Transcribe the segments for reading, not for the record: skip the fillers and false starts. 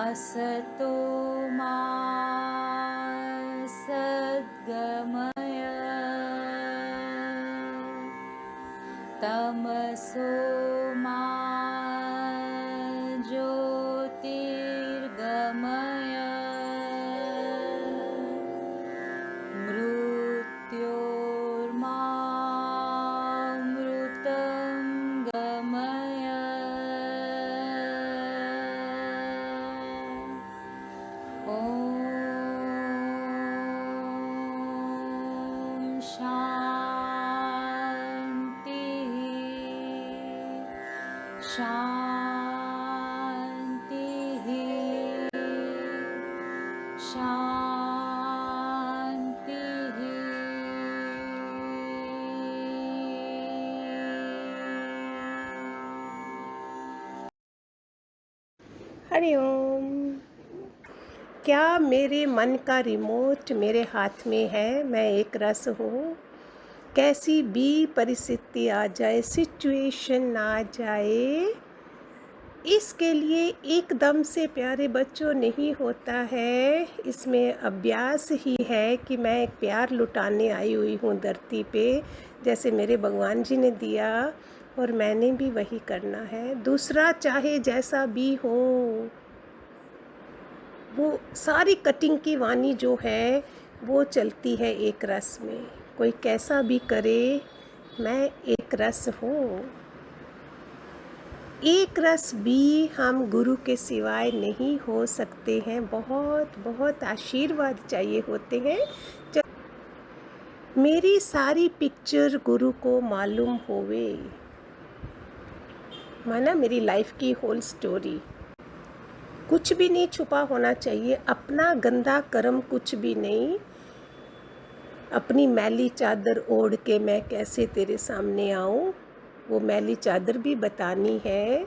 असतो मा सद्गमय तमसो मा ज्योतिर्गमय मृत्योर्मा मृतं गमय ॐ शान्तिः शान्तिः शान्तिः। हरिओम। क्या मेरे मन का रिमोट मेरे हाथ में है? मैं एक रस हूँ। कैसी भी परिस्थिति आ जाए, सिचुएशन आ जाए, इसके लिए एकदम से प्यारे बच्चों नहीं होता है। इसमें अभ्यास ही है कि मैं एक प्यार लुटाने आई हुई हूँ धरती पे, जैसे मेरे भगवान जी ने दिया, और मैंने भी वही करना है। दूसरा चाहे जैसा भी हो, वो सारी कटिंग की वाणी जो है वो चलती है एक रस में। कोई कैसा भी करे, मैं एक रस हूँ। एक रस भी हम गुरु के सिवाय नहीं हो सकते हैं। बहुत बहुत आशीर्वाद चाहिए होते हैं। मेरी सारी पिक्चर गुरु को मालूम होवे, माना मेरी लाइफ की होल स्टोरी। कुछ भी नहीं छुपा होना चाहिए, अपना गंदा कर्म कुछ भी नहीं। अपनी मैली चादर ओढ़ के मैं कैसे तेरे सामने आऊं, वो मैली चादर भी बतानी है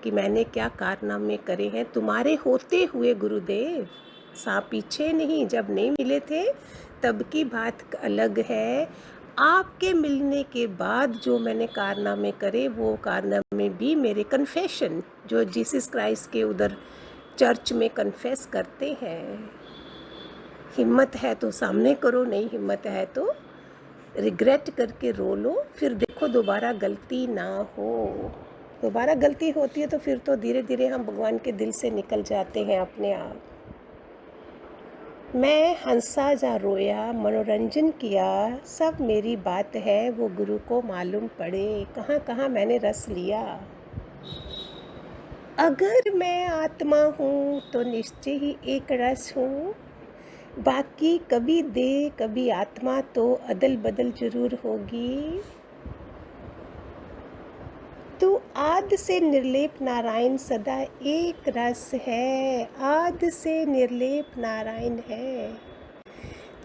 कि मैंने क्या कारनामे करे हैं तुम्हारे होते हुए गुरुदेव। पीछे नहीं, जब नहीं मिले थे तब की बात अलग है। आपके मिलने के बाद जो मैंने कारनामे करे, वो कारनामे भी मेरे कन्फेशन, जो जीसस क्राइस्ट के उधर चर्च में कन्फेस करते हैं। हिम्मत है तो सामने करो, नहीं हिम्मत है तो रिग्रेट करके रो लो, फिर देखो दोबारा गलती ना हो। दोबारा गलती होती है तो फिर तो धीरे धीरे हम भगवान के दिल से निकल जाते हैं अपने आप। मैं हंसा जा रोया, मनोरंजन किया, सब मेरी बात है, वो गुरु को मालूम पड़े कहाँ कहाँ मैंने रस लिया। अगर मैं आत्मा हूँ तो निश्चय ही एक रस हूँ। बाकी कभी देह कभी आत्मा तो अदल बदल जरूर होगी। तू आद से निर्लेप नारायण सदा एक रस है। आद से निर्लेप नारायण है।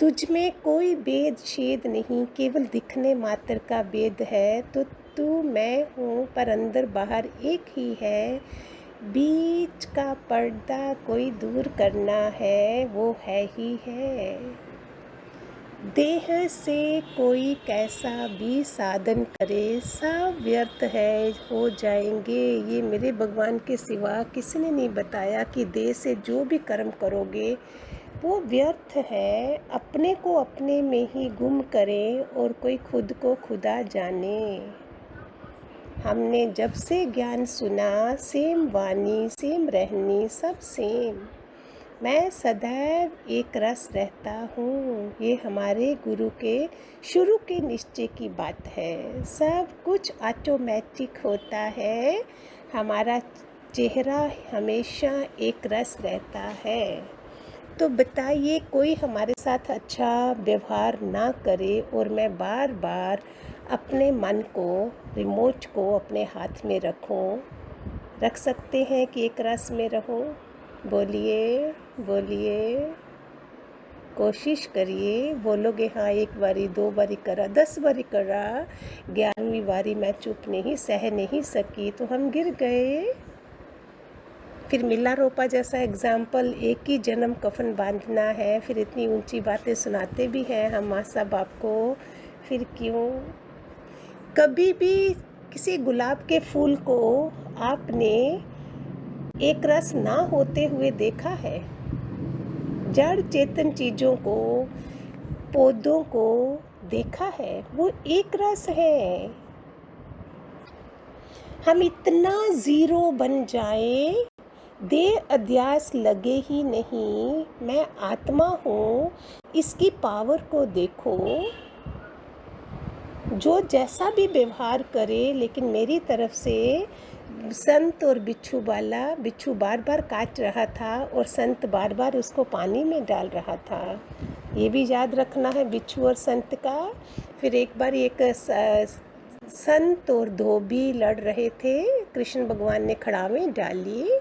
तुझ में कोई भेद छेद नहीं, केवल दिखने मात्र का भेद है। तो तू मैं हूँ पर अंदर बाहर एक ही है। बीच का पर्दा कोई दूर करना है, वो है ही है। देह से कोई कैसा भी साधन करे, सब व्यर्थ है, हो जाएंगे। ये मेरे भगवान के सिवा किसी ने नहीं बताया कि देह से जो भी कर्म करोगे वो व्यर्थ है। अपने को अपने में ही गुम करें और कोई खुद को खुदा जाने। हमने जब से ज्ञान सुना, सेम वाणी सेम रहनी, सब सेम। मैं सदैव एक रस रहता हूँ। ये हमारे गुरु के शुरू के निश्चय की बात है। सब कुछ ऑटोमेटिक होता है। हमारा चेहरा हमेशा एक रस रहता है। तो बताइए, कोई हमारे साथ अच्छा व्यवहार ना करे और मैं बार बार अपने मन को, रिमोट को अपने हाथ में रख सकते हैं कि एक रस में रहूं? बोलिए बोलिए, कोशिश करिए। बोलोगे हाँ, एक बारी 2 बारी करा, 10 बारी करा, 11वीं बारी मैं चुप नहीं, सह नहीं सकी तो हम गिर गए। फिर मिला रोपा जैसा एग्जाम्पल, एक ही जन्म कफन बांधना है। फिर इतनी ऊंची बातें सुनाते भी हैं हम माँ साहब आपको, फिर क्यों? कभी भी किसी गुलाब के फूल को आपने एक रस ना होते हुए देखा है। जड़ चेतन चीज़ों को, पौधों को देखा है, वो एक रस है। हम इतना ज़ीरो बन जाए, देह अध्यास लगे ही नहीं, मैं आत्मा हूँ, इसकी पावर को देखो। जो जैसा भी व्यवहार करे, लेकिन मेरी तरफ से संत और बिच्छू बार बार काट रहा था और संत बार बार उसको पानी में डाल रहा था। ये भी याद रखना है बिच्छू और संत का। फिर एक बार एक संत और धोबी लड़ रहे थे। कृष्ण भगवान ने खड़ावें डाली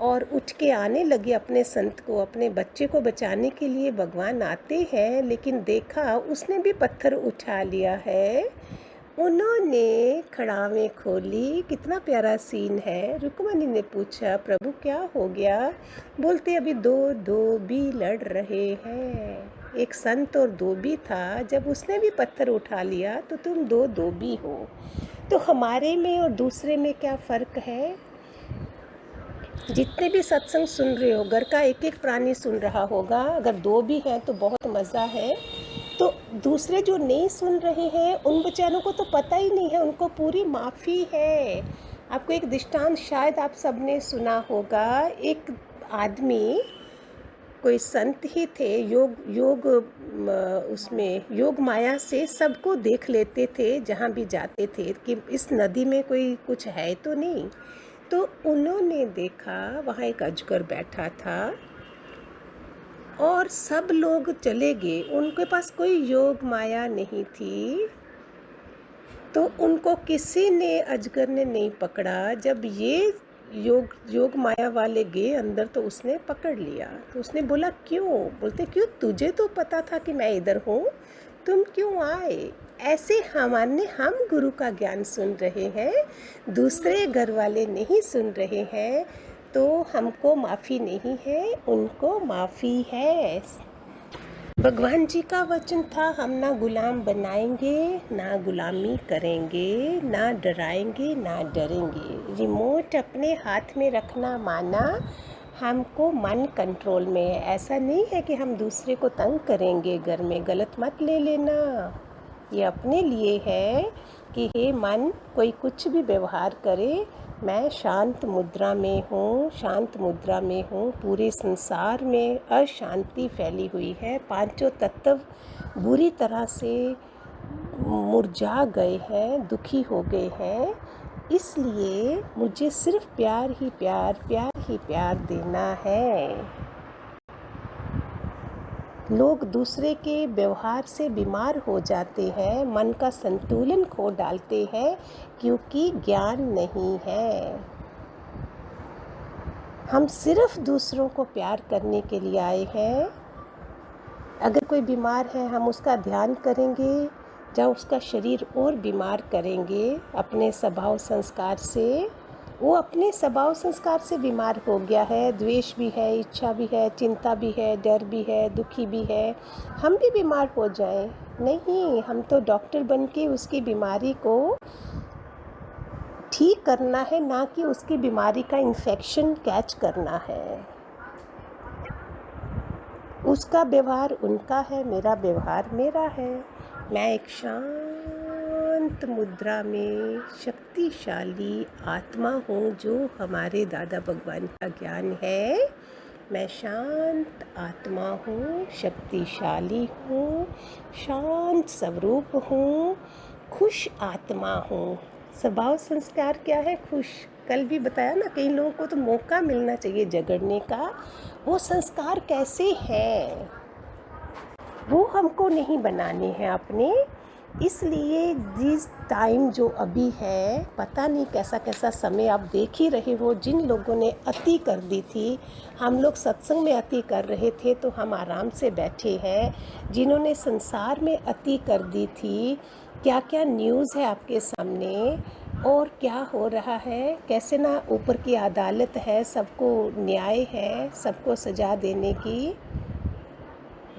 और उठ के आने लगे अपने संत को, अपने बच्चे को बचाने के लिए भगवान आते हैं, लेकिन देखा उसने भी पत्थर उठा लिया है। उन्होंने खड़ावें खोली। कितना प्यारा सीन है। रुक्मणी ने पूछा, प्रभु क्या हो गया? बोलते, अभी दो धोबी लड़ रहे हैं। एक संत और धोबी था, जब उसने भी पत्थर उठा लिया तो तुम दो धोबी हो। तो हमारे में और दूसरे में क्या फ़र्क है? जितने भी सत्संग सुन रहे हो, घर का एक एक प्राणी सुन रहा होगा। अगर दो भी हैं तो बहुत मज़ा है। तो दूसरे जो नहीं सुन रहे हैं, उन बेचारों को तो पता ही नहीं है, उनको पूरी माफ़ी है। आपको एक दृष्टांत शायद आप सबने सुना होगा। एक आदमी, कोई संत ही थे, उसमें योग माया से सबको देख लेते थे जहाँ भी जाते थे कि इस नदी में कोई कुछ है तो नहीं। तो उन्होंने देखा वहाँ एक अजगर बैठा था और सब लोग चले गए, उनके पास कोई योग माया नहीं थी। तो उनको किसी ने, अजगर ने नहीं पकड़ा। जब ये योग माया वाले गए अंदर तो उसने पकड़ लिया। तो उसने बोला, क्यों? बोलते, क्यों? तुझे तो पता था कि मैं इधर हूँ, तुम क्यों आए? ऐसे हम गुरु का ज्ञान सुन रहे हैं, दूसरे घर वाले नहीं सुन रहे हैं, तो हमको माफ़ी नहीं है, उनको माफ़ी है। भगवान जी का वचन था, हम ना गुलाम बनाएंगे, ना गुलामी करेंगे, ना डराएंगे, ना डरेंगे। रिमोट अपने हाथ में रखना माना हमको मन कंट्रोल में है। ऐसा नहीं है कि हम दूसरे को तंग करेंगे घर में, गलत मत ले लेना। ये अपने लिए है कि हे मन, कोई कुछ भी व्यवहार करे, मैं शांत मुद्रा में हूँ, शांत मुद्रा में हूँ। पूरे संसार में अशांति फैली हुई है, पांचों तत्व बुरी तरह से मुरझा गए हैं, दुखी हो गए हैं। इसलिए मुझे सिर्फ प्यार ही प्यार देना है। लोग दूसरे के व्यवहार से बीमार हो जाते हैं, मन का संतुलन खो डालते हैं, क्योंकि ज्ञान नहीं है। हम सिर्फ दूसरों को प्यार करने के लिए आए हैं। अगर कोई बीमार है, हम उसका ध्यान करेंगे, या उसका शरीर और बीमार करेंगे अपने स्वभाव संस्कार से। वो अपने स्वभाव संस्कार से बीमार हो गया है, द्वेष भी है, इच्छा भी है, चिंता भी है, डर भी है, दुखी भी है। हम भी बीमार हो जाएं? नहीं, हम तो डॉक्टर बन के उसकी बीमारी को ठीक करना है, ना कि उसकी बीमारी का इन्फेक्शन कैच करना है। उसका व्यवहार उनका है, मेरा व्यवहार मेरा है। मैं एक शांत मुद्रा में शक्तिशाली आत्मा हूँ, जो हमारे दादा भगवान का ज्ञान है। मैं शांत आत्मा हूँ, शक्तिशाली हूँ, शांत स्वरूप हूँ, खुश आत्मा हूँ। स्वभाव संस्कार क्या है? खुश। कल भी बताया ना, कई लोगों को तो मौका मिलना चाहिए झगड़ने का। वो संस्कार कैसे हैं, वो हमको नहीं बनाने हैं अपने। इसलिए जिस टाइम जो अभी है, पता नहीं कैसा कैसा समय आप देख ही रहे हो। जिन लोगों ने अति कर दी थी, हम लोग सत्संग में अति कर रहे थे तो हम आराम से बैठे हैं। जिन्होंने संसार में अति कर दी थी, क्या क्या न्यूज़ है आपके सामने और क्या हो रहा है, कैसे ना ऊपर की अदालत है, सबको न्याय है, सबको सजा देने की।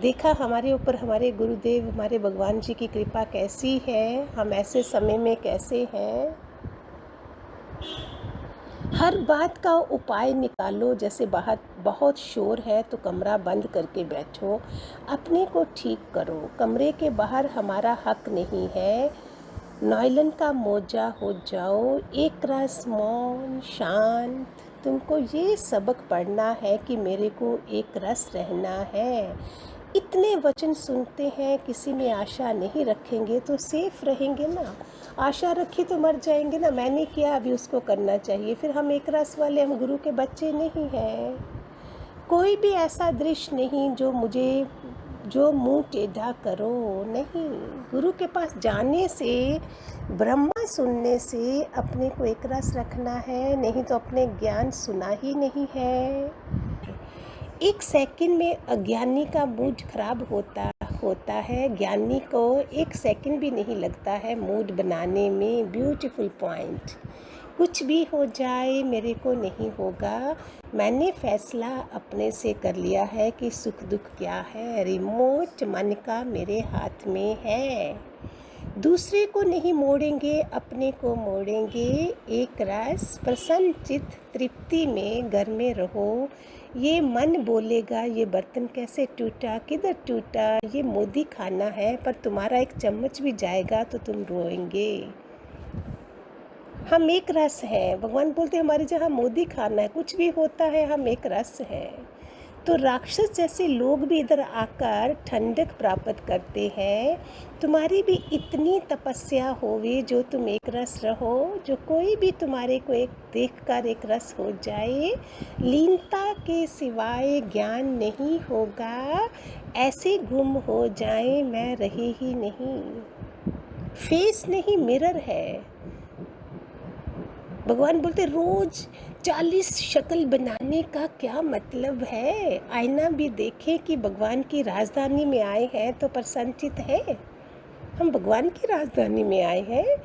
देखा हमारे ऊपर हमारे गुरुदेव, हमारे भगवान जी की कृपा कैसी है, हम ऐसे समय में कैसे हैं। हर बात का उपाय निकालो। जैसे बाहर बहुत शोर है तो कमरा बंद करके बैठो, अपने को ठीक करो। कमरे के बाहर हमारा हक नहीं है। नॉयलन का मोजा हो जाओ, एक रस मौन शांत। तुमको ये सबक पढ़ना है कि मेरे को एक रस रहना है। इतने वचन सुनते हैं, किसी में आशा नहीं रखेंगे तो सेफ रहेंगे ना। आशा रखी तो मर जाएंगे ना। मैंने किया, अभी उसको करना चाहिए। फिर हम एक रस वाले, हम गुरु के बच्चे नहीं हैं। कोई भी ऐसा दृश्य नहीं जो मुंह टेढ़ा करो। नहीं, गुरु के पास जाने से, ब्रह्मा सुनने से अपने को एक रस रखना है, नहीं तो अपने ज्ञान सुना ही नहीं है। एक सेकंड में अज्ञानी का मूड खराब होता है। ज्ञानी को एक सेकंड भी नहीं लगता है मूड बनाने में। Beautiful point. कुछ भी हो जाए मेरे को नहीं होगा। मैंने फैसला अपने से कर लिया है कि सुख दुख क्या है। रिमोट मन का मेरे हाथ में है। दूसरे को नहीं मोड़ेंगे, अपने को मोड़ेंगे। एक रस प्रसन्न चित्त तृप्ति में घर में रहो। ये मन बोलेगा ये बर्तन कैसे टूटा, किधर टूटा, ये मोदी खाना है, पर तुम्हारा एक चम्मच भी जाएगा तो तुम रोएंगे। हम एक रस हैं। भगवान बोलते हमारे जहाँ मोदी खाना है, कुछ भी होता है, हम एक रस हैं। तो राक्षस जैसे लोग भी इधर आकर ठंडक प्राप्त करते हैं। तुम्हारी भी इतनी तपस्या होवे जो तुम एक रस रहो, जो कोई भी तुम्हारे को एक देखकर एक रस हो जाए। लीनता के सिवाय ज्ञान नहीं होगा। ऐसे गुम हो जाए मैं रहे ही नहीं। फेस नहीं मिरर है। भगवान बोलते रोज 40 शक्ल बनाने का क्या मतलब है। आईना भी देखे कि भगवान की राजधानी में आए हैं तो प्रसन्नचित है। हम भगवान की राजधानी में आए हैं।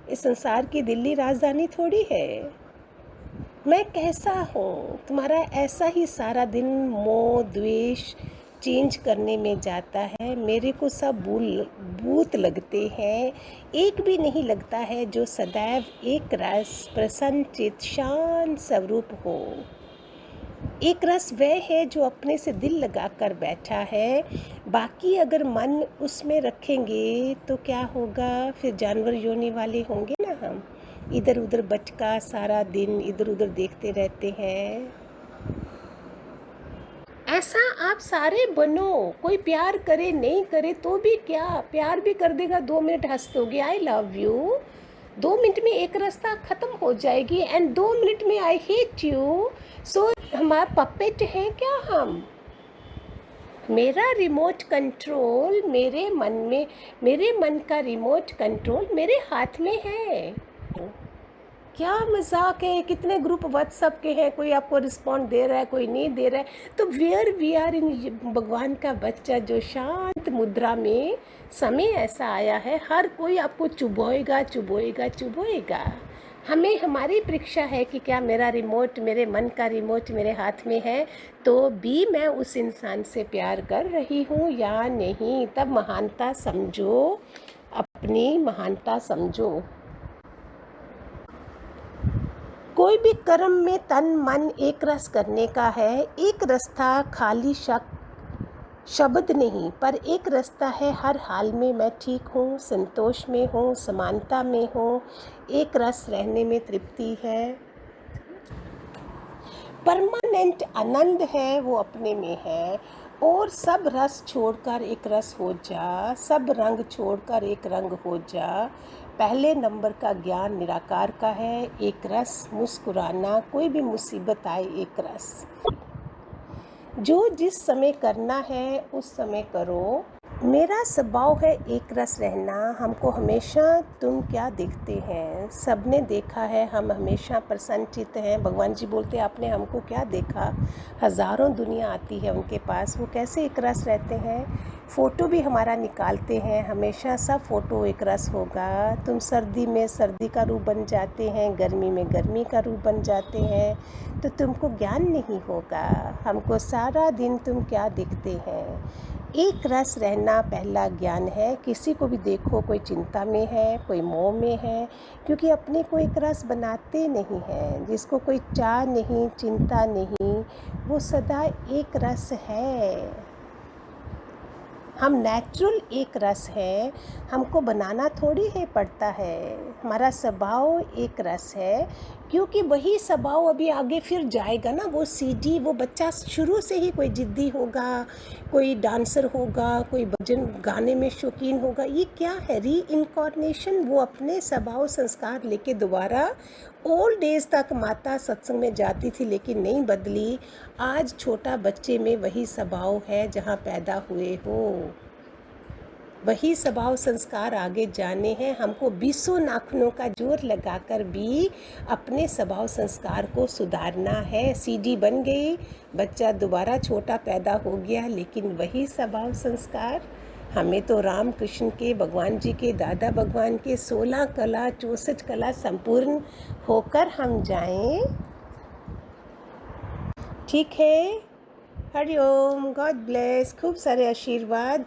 इस संसार की दिल्ली राजधानी थोड़ी है। मैं कैसा हूँ, तुम्हारा ऐसा ही सारा दिन मोह द्वेष चेंज करने में जाता है। मेरे को सब भूत लगते हैं, एक भी नहीं लगता है जो सदैव एक रस प्रसन्न चित शांत स्वरूप हो। एक रस वह है जो अपने से दिल लगाकर बैठा है। बाकी अगर मन उसमें रखेंगे तो क्या होगा, फिर जानवर योनि वाले होंगे ना। हम इधर उधर भटका सारा दिन इधर उधर देखते रहते हैं। ऐसा आप सारे बनो। कोई प्यार करे नहीं करे तो भी क्या, प्यार भी कर देगा, 2 मिनट हंस दोगे आई लव यू, 2 मिनट में एक रास्ता खत्म हो जाएगी। एंड 2 मिनट में आई हेट यू। सो हमारा पपेट है क्या हम? मेरा रिमोट कंट्रोल मेरे मन का रिमोट कंट्रोल मेरे हाथ में है। क्या मजाक है। कितने ग्रुप व्हाट्सएप के हैं, कोई आपको रिस्पॉन्ड दे रहा है, कोई नहीं दे रहा है। तो वेयर वी आर इन भगवान का बच्चा जो शांत मुद्रा में। समय ऐसा आया है हर कोई आपको चुभोएगा। हमें हमारी परीक्षा है कि क्या मेरा रिमोट, मेरे मन का रिमोट मेरे हाथ में है तो भी मैं उस इंसान से प्यार कर रही हूँ या नहीं। तब महानता समझो, अपनी महानता समझो। कोई भी कर्म में तन मन एक रस करने का है। एक रास्ता खाली शब्द नहीं, पर एक रास्ता है हर हाल में मैं ठीक हूँ, संतोष में हूँ, समानता में हूँ। एक रस रहने में तृप्ति है। परमानेंट आनंद है वो अपने में है। और सब रस छोड़कर एक रस हो जा, सब रंग छोड़कर एक रंग हो जा। पहले नंबर का ज्ञान निराकार का है। एक रस मुस्कुराना, कोई भी मुसीबत आए एक रस। जो जिस समय करना है उस समय करो। मेरा स्वभाव है एक रस रहना। हमको हमेशा तुम क्या देखते हैं, सबने देखा है हम हमेशा प्रसन्नचित हैं। भगवान जी बोलते आपने हमको क्या देखा। हज़ारों दुनिया आती है उनके पास, वो कैसे एक रस रहते हैं। फ़ोटो भी हमारा निकालते हैं, हमेशा सब फ़ोटो एक रस होगा। तुम सर्दी में सर्दी का रूप बन जाते हैं, गर्मी में गर्मी का रूप बन जाते हैं, तो तुमको ज्ञान नहीं होगा। हमको सारा दिन तुम क्या दिखते हैं। एक रस रहना पहला ज्ञान है। किसी को भी देखो, कोई चिंता में है, कोई मोह में है, क्योंकि अपने को एक रस बनाते नहीं हैं। जिसको कोई चाह नहीं, चिंता नहीं, वो सदा एक रस है। हम नेचुरल एक रस है, हमको बनाना थोड़ी है पड़ता है। हमारा स्वभाव एक रस है, क्योंकि वही स्वभाव अभी आगे फिर जाएगा ना। वो सीढ़ी, वो बच्चा शुरू से ही कोई जिद्दी होगा, कोई डांसर होगा, कोई भजन गाने में शौकीन होगा। ये क्या है? री इनकॉर्नेशन। वो अपने स्वभाव संस्कार लेके दोबारा ओल्ड एज तक माता सत्संग में जाती थी, लेकिन नहीं बदली। आज छोटा बच्चे में वही स्वभाव है जहाँ पैदा हुए हो। वही स्वभाव संस्कार आगे जाने हैं। हमको 20 नाखूनों का जोर लगाकर भी अपने स्वभाव संस्कार को सुधारना है। सीढ़ी बन गई, बच्चा दोबारा छोटा पैदा हो गया, लेकिन वही स्वभाव संस्कार। हमें तो राम कृष्ण के, भगवान जी के, दादा भगवान के 16 कला 64 कला संपूर्ण होकर हम जाएं। ठीक है। हरिओम, गॉड ब्लेस, खूब सारे आशीर्वाद।